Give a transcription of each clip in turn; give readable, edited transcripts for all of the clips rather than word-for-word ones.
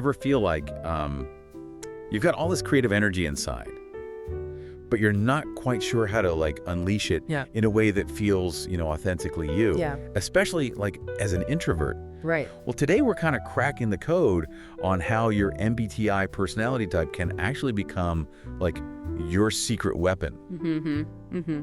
Ever feel like you've got all this creative energy inside, but you're not quite sure how to like unleash it in a way that feels, authentically you. Yeah. Especially like as an introvert. Right. Well, today we're kind of cracking the code on how your MBTI personality type can actually become like your secret weapon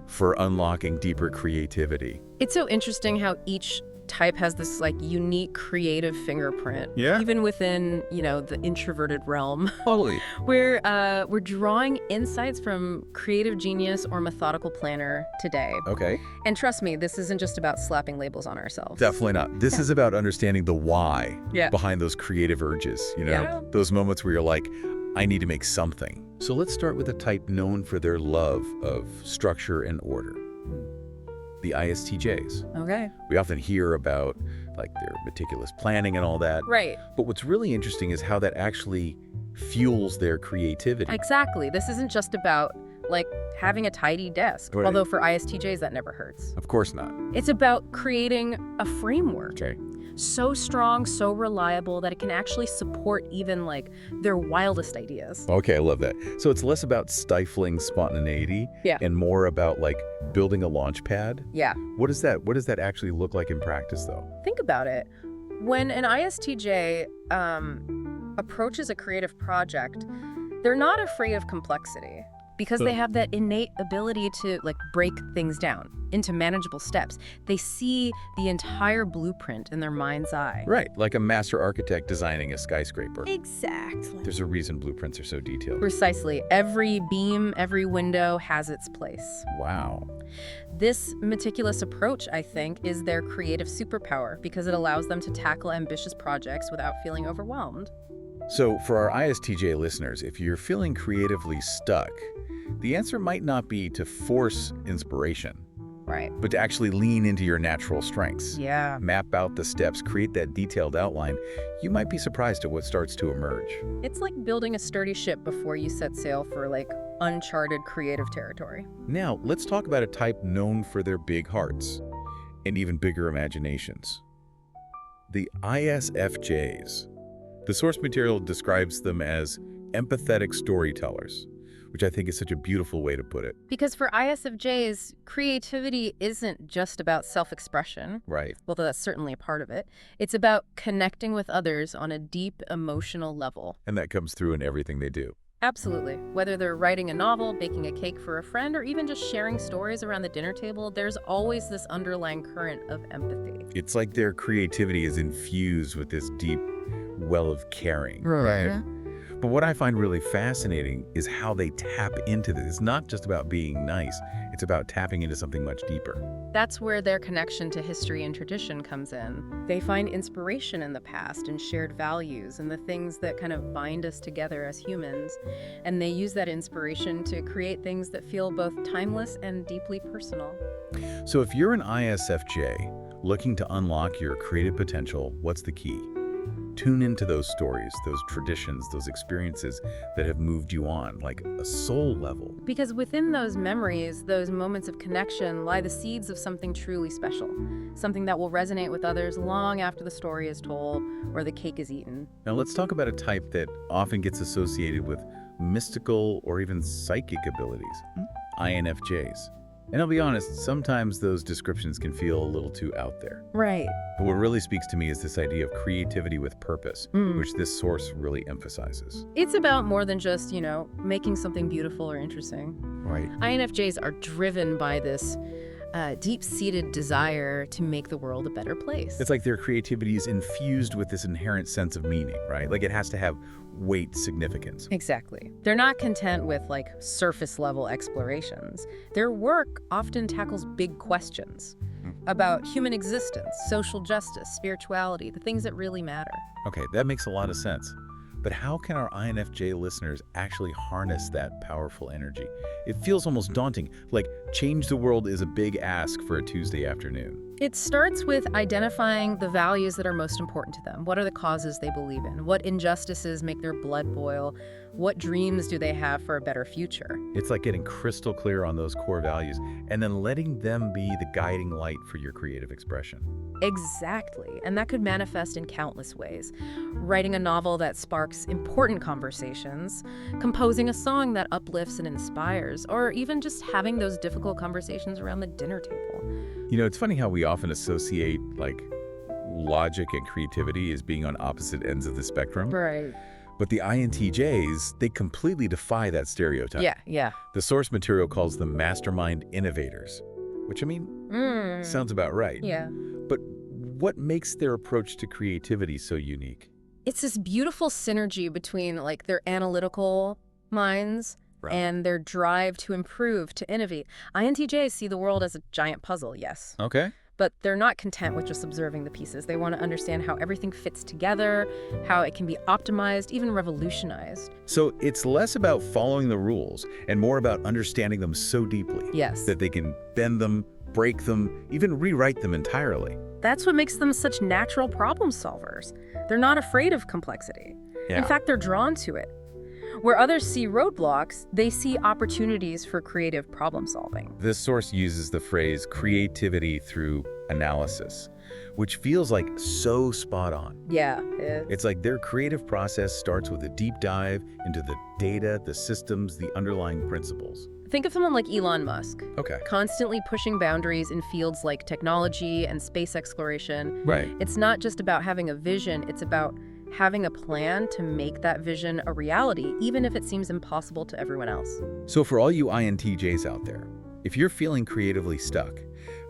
for unlocking deeper creativity. It's so interesting how each type has this like unique creative fingerprint. Yeah. Even within, the introverted realm. Totally. We're drawing insights from creative genius or methodical planner today. Okay. And trust me, this isn't just about slapping labels on ourselves. Definitely not. This is about understanding the why behind those creative urges, those moments where you're like, I need to make something. So let's start with a type known for their love of structure and order. The ISTJs. Okay. We often hear about like their meticulous planning and all that. Right. But what's really interesting is how that actually fuels their creativity. Exactly. This isn't just about like having a tidy desk, Right. although for ISTJs that never hurts. Of course not. It's about creating a framework. Okay. So strong, so reliable that it can actually support even like their wildest ideas. Okay, I love that. So it's less about stifling spontaneity and more about like building a launch pad. Yeah. What does that actually look like in practice though? Think about it. When an ISTJ approaches a creative project, they're not afraid of complexity because they have that innate ability to like break things down into manageable steps. They see the entire blueprint in their mind's eye. Right, like a master architect designing a skyscraper. Exactly. There's a reason blueprints are so detailed. Precisely. Every beam, every window has its place. Wow. This meticulous approach, I think, is their creative superpower because it allows them to tackle ambitious projects without feeling overwhelmed. So for our ISTJ listeners, if you're feeling creatively stuck, the answer might not be to force inspiration, Right. but to actually lean into your natural strengths. Yeah. Map out the steps, create that detailed outline. You might be surprised at what starts to emerge. It's like building a sturdy ship before you set sail for like uncharted creative territory. Now, let's talk about a type known for their big hearts and even bigger imaginations. The ISFJs. The source material describes them as empathetic storytellers, which I think is such a beautiful way to put it. Because for ISFJs, creativity isn't just about self-expression, Right. although that's certainly a part of it. It's about connecting with others on a deep emotional level. And that comes through in everything they do. Absolutely. Whether they're writing a novel, baking a cake for a friend, or even just sharing stories around the dinner table, there's always this underlying current of empathy. It's like their creativity is infused with this deep well of caring. Right. But what I find really fascinating is how they tap into this. It's not just about being nice. It's about tapping into something much deeper. That's where their connection to history and tradition comes in. They find inspiration in the past and shared values and the things that kind of bind us together as humans. And they use that inspiration to create things that feel both timeless and deeply personal. So if you're an ISFJ looking to unlock your creative potential, what's the key? Tune into those stories, those traditions, those experiences that have moved you on, like a soul level. Because within those memories, those moments of connection, lie the seeds of something truly special. Something that will resonate with others long after the story is told or the cake is eaten. Now let's talk about a type that often gets associated with mystical or even psychic abilities, INFJs. And I'll be honest, sometimes those descriptions can feel a little too out there. Right. But what really speaks to me is this idea of creativity with purpose, which this source really emphasizes. It's about more than just, making something beautiful or interesting. Right. INFJs are driven by this deep-seated desire to make the world a better place. It's like their creativity is infused with this inherent sense of meaning, right? Like it has to have weight, significance. Exactly. They're not content with surface-level explorations. Their work often tackles big questions about human existence, social justice, spirituality, the things that really matter. Okay, that makes a lot of sense. But how can our INFJ listeners actually harness that powerful energy? It feels almost daunting, like change the world is a big ask for a Tuesday afternoon. It starts with identifying the values that are most important to them. What are the causes they believe in? What injustices make their blood boil? What dreams do they have for a better future? It's like getting crystal clear on those core values and then letting them be the guiding light for your creative expression. Exactly. And that could manifest in countless ways. Writing a novel that sparks important conversations, composing a song that uplifts and inspires, or even just having those difficult conversations around the dinner table. You know, it's funny how we often associate, like, logic and creativity as being on opposite ends of the spectrum. Right. But the INTJs, they completely defy that stereotype. Yeah. The source material calls them mastermind innovators, which, I mean, sounds about right. Yeah. But what makes their approach to creativity so unique? It's this beautiful synergy between, like, their analytical minds and their drive to improve, to innovate. INTJs see the world as a giant puzzle, yes. Okay. But they're not content with just observing the pieces. They want to understand how everything fits together, how it can be optimized, even revolutionized. So it's less about following the rules and more about understanding them so deeply Yes. that they can bend them, break them, even rewrite them entirely. That's what makes them such natural problem solvers. They're not afraid of complexity. Yeah. In fact, they're drawn to it. Where others see roadblocks, they see opportunities for creative problem solving. This source uses the phrase creativity through analysis, which feels like so spot on. Yeah. It's like their creative process starts with a deep dive into the data, the systems, the underlying principles. Think of someone like Elon Musk, Okay. constantly pushing boundaries in fields like technology and space exploration. Right. It's not just about having a vision, it's about having a plan to make that vision a reality, even if it seems impossible to everyone else. So for all you INTJs out there, if you're feeling creatively stuck,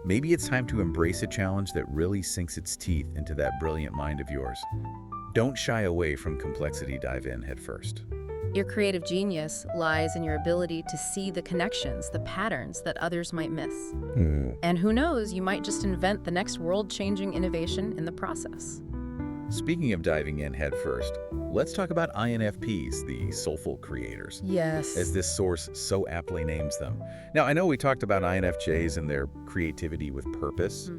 maybe it's time to embrace a challenge that really sinks its teeth into that brilliant mind of yours. Don't shy away from complexity, dive in head first. Your creative genius lies in your ability to see the connections, the patterns that others might miss. And who knows, you might just invent the next world-changing innovation in the process. Speaking of diving in head first, let's talk about INFPs, the soulful creators, Yes. as this source so aptly names them. Now, I know we talked about INFJs and their creativity with purpose,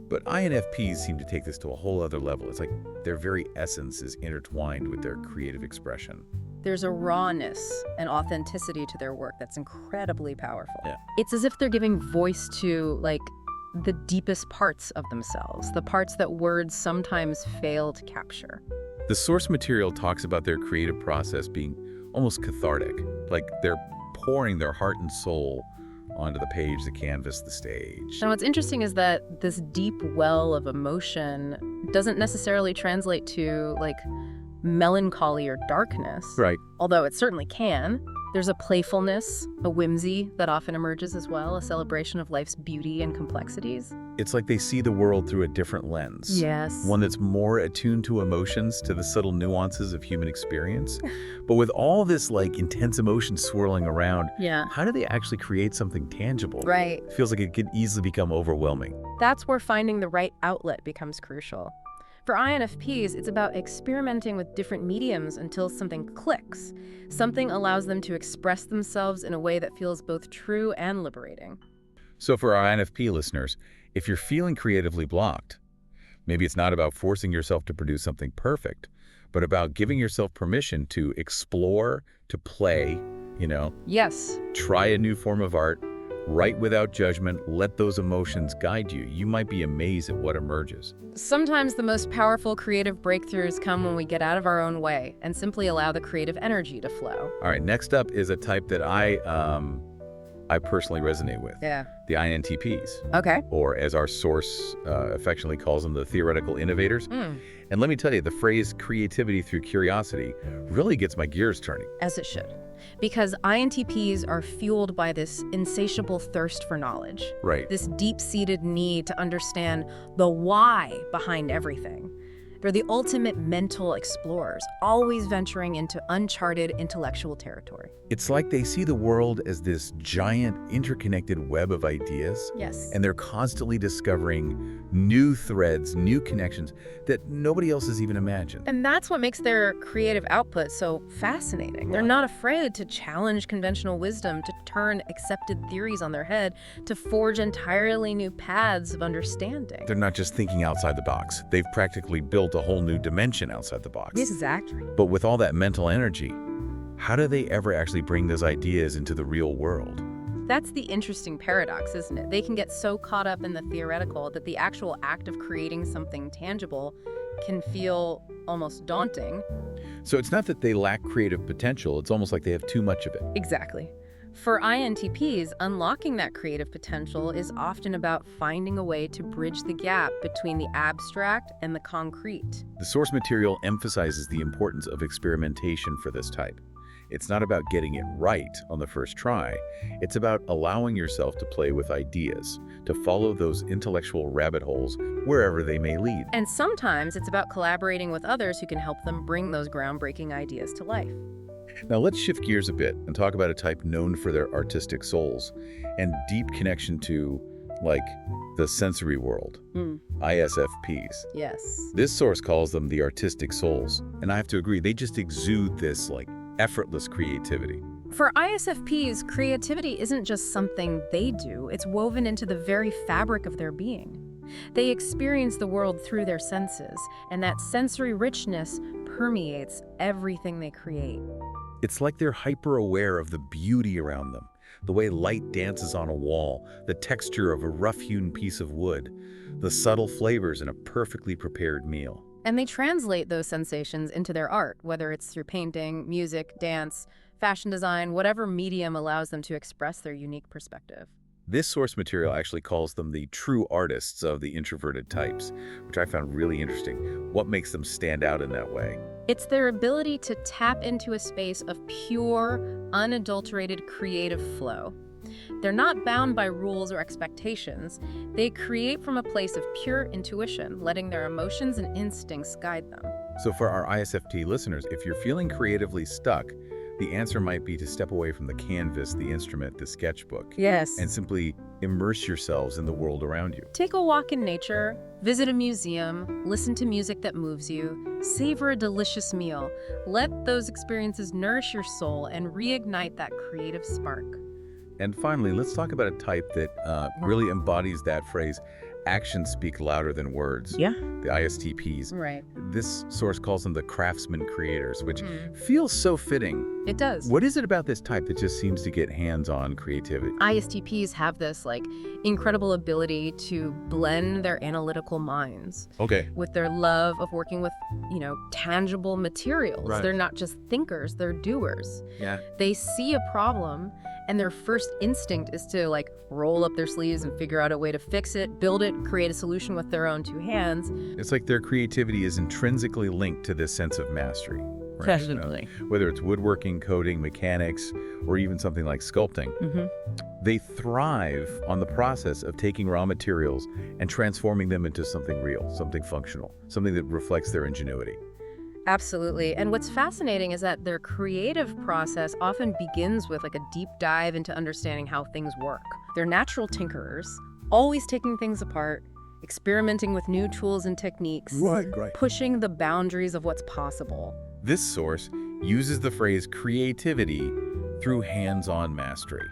but INFPs seem to take this to a whole other level. It's like their very essence is intertwined with their creative expression. There's a rawness and authenticity to their work that's incredibly powerful. Yeah. It's as if they're giving voice to, like, the deepest parts of themselves, the parts that words sometimes fail to capture. The source material talks about their creative process being almost cathartic, like they're pouring their heart and soul onto the page, the canvas, the stage. Now, what's interesting is that this deep well of emotion doesn't necessarily translate to, like, melancholy or darkness. Right. Although it certainly can. There's a playfulness, a whimsy that often emerges as well, a celebration of life's beauty and complexities. It's like they see the world through a different lens. Yes. One that's more attuned to emotions, to the subtle nuances of human experience. But with all this, like, intense emotion swirling around, Yeah. how do they actually create something tangible? Right. It feels like it could easily become overwhelming. That's where finding the right outlet becomes crucial. For INFPs, it's about experimenting with different mediums until something clicks. Something allows them to express themselves in a way that feels both true and liberating. So for our INFP listeners, if you're feeling creatively blocked, maybe it's not about forcing yourself to produce something perfect, but about giving yourself permission to explore, to play, Yes. try a new form of art, write without judgment, let those emotions guide you. You might be amazed at what emerges. Sometimes the most powerful creative breakthroughs come when we get out of our own way and simply allow the creative energy to flow. All right, next up is a type that I personally resonate with. Yeah. The INTPs, Okay. or as our source affectionately calls them, the theoretical innovators. And let me tell you, the phrase creativity through curiosity really gets my gears turning. As it should. Because INTPs are fueled by this insatiable thirst for knowledge. Right. This deep-seated need to understand the why behind everything. They're the ultimate mental explorers, always venturing into uncharted intellectual territory. It's like they see the world as this giant, interconnected web of ideas. Yes. And they're constantly discovering new threads, new connections that nobody else has even imagined. And that's what makes their creative output so fascinating. They're not afraid to challenge conventional wisdom, to turn accepted theories on their head, to forge entirely new paths of understanding. They're not just thinking outside the box. They've practically built a whole new dimension outside the box. Exactly. But with all that mental energy, how do they ever actually bring those ideas into the real world? That's the interesting paradox, isn't it? They can get so caught up in the theoretical that the actual act of creating something tangible can feel almost daunting. So it's not that they lack creative potential, it's almost like they have too much of it. Exactly. For INTPs, unlocking that creative potential is often about finding a way to bridge the gap between the abstract and the concrete. The source material emphasizes the importance of experimentation for this type. It's not about getting it right on the first try. It's about allowing yourself to play with ideas, to follow those intellectual rabbit holes wherever they may lead. And sometimes it's about collaborating with others who can help them bring those groundbreaking ideas to life. Now let's shift gears a bit and talk about a type known for their artistic souls and deep connection to, like, the sensory world, ISFPs. Yes. This source calls them the artistic souls, and I have to agree, they just exude this, like, effortless creativity. For ISFPs, creativity isn't just something they do, it's woven into the very fabric of their being. They experience the world through their senses, and that sensory richness permeates everything they create. It's like they're hyper-aware of the beauty around them, the way light dances on a wall, the texture of a rough-hewn piece of wood, the subtle flavors in a perfectly prepared meal. And they translate those sensations into their art, whether it's through painting, music, dance, fashion design, whatever medium allows them to express their unique perspective. This source material actually calls them the true artists of the introverted types, which I found really interesting. What makes them stand out in that way? It's their ability to tap into a space of pure, unadulterated creative flow. They're not bound by rules or expectations. They create from a place of pure intuition, letting their emotions and instincts guide them. So for our ISFT listeners, if you're feeling creatively stuck, the answer might be to step away from the canvas, the instrument, the sketchbook. Yes. And simply immerse yourselves in the world around you. Take a walk in nature, visit a museum, listen to music that moves you, savor a delicious meal. Let those experiences nourish your soul and reignite that creative spark. And finally, let's talk about a type that really embodies that phrase, actions speak louder than words. Yeah. The ISTPs. Right. This source calls them the craftsman creators, which feels so fitting. It does. What is it about this type that just seems to get hands-on creativity? ISTPs have this incredible ability to blend their analytical minds with their love of working with, tangible materials. Right. They're not just thinkers, they're doers. Yeah. They see a problem and their first instinct is to roll up their sleeves and figure out a way to fix it, build it, create a solution with their own two hands. It's like their creativity is intrinsically linked to this sense of mastery. Right? Definitely. Whether it's woodworking, coding, mechanics, or even something like sculpting. They thrive on the process of taking raw materials and transforming them into something real, something functional, something that reflects their ingenuity. Absolutely. And what's fascinating is that their creative process often begins with a deep dive into understanding how things work. They're natural tinkerers, always taking things apart, experimenting with new tools and techniques, pushing the boundaries of what's possible. This source uses the phrase creativity through hands-on mastery,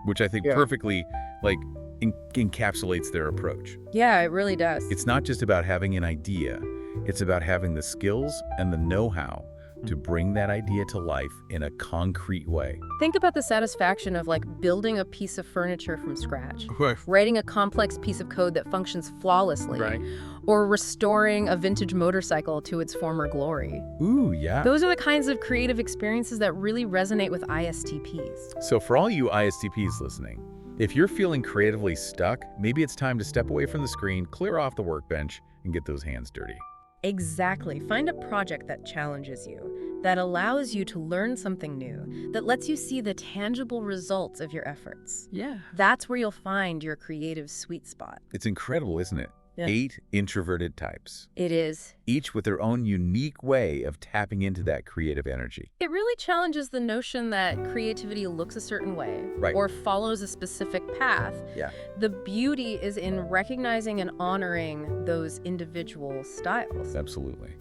which I think perfectly encapsulates their approach. Yeah, it really does. It's not just about having an idea. It's about having the skills and the know-how to bring that idea to life in a concrete way. Think about the satisfaction of building a piece of furniture from scratch, writing a complex piece of code that functions flawlessly, or restoring a vintage motorcycle to its former glory. Ooh, yeah. Those are the kinds of creative experiences that really resonate with ISTPs. So for all you ISTPs listening, if you're feeling creatively stuck, maybe it's time to step away from the screen, clear off the workbench, and get those hands dirty. Exactly. Find a project that challenges you, that allows you to learn something new, that lets you see the tangible results of your efforts. Yeah. That's where you'll find your creative sweet spot. It's incredible, isn't it? Yeah. 8 introverted types, It is. each with their own unique way of tapping into that creative energy. It really challenges the notion that creativity looks a certain way Right. or follows a specific path. Yeah. The beauty is in recognizing and honoring those individual styles. Absolutely.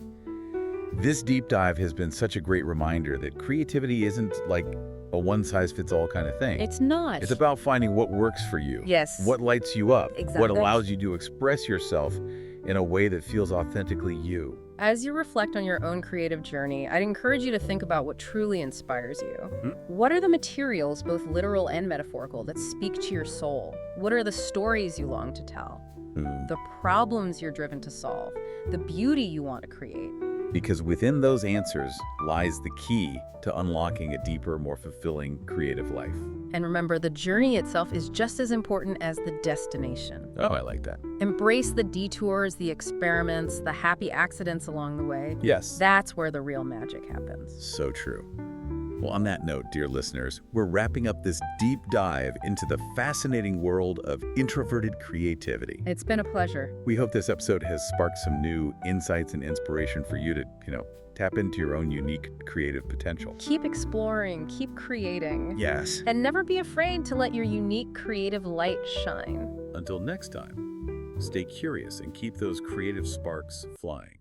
This deep dive has been such a great reminder that creativity isn't like a one-size-fits-all kind of thing. It's not. It's about finding what works for you. Yes. What lights you up. Exactly. What allows you to express yourself in a way that feels authentically you. As you reflect on your own creative journey, I'd encourage you to think about what truly inspires you. What are the materials, both literal and metaphorical, that speak to your soul? What are the stories you long to tell? The problems you're driven to solve? The beauty you want to create? Because within those answers lies the key to unlocking a deeper, more fulfilling creative life. And remember, the journey itself is just as important as the destination. Oh, I like that. Embrace the detours, the experiments, the happy accidents along the way. Yes. That's where the real magic happens. So true. Well, on that note, dear listeners, we're wrapping up this deep dive into the fascinating world of introverted creativity. It's been a pleasure. We hope this episode has sparked some new insights and inspiration for you to, tap into your own unique creative potential. Keep exploring, keep creating. Yes. And never be afraid to let your unique creative light shine. Until next time, stay curious and keep those creative sparks flying.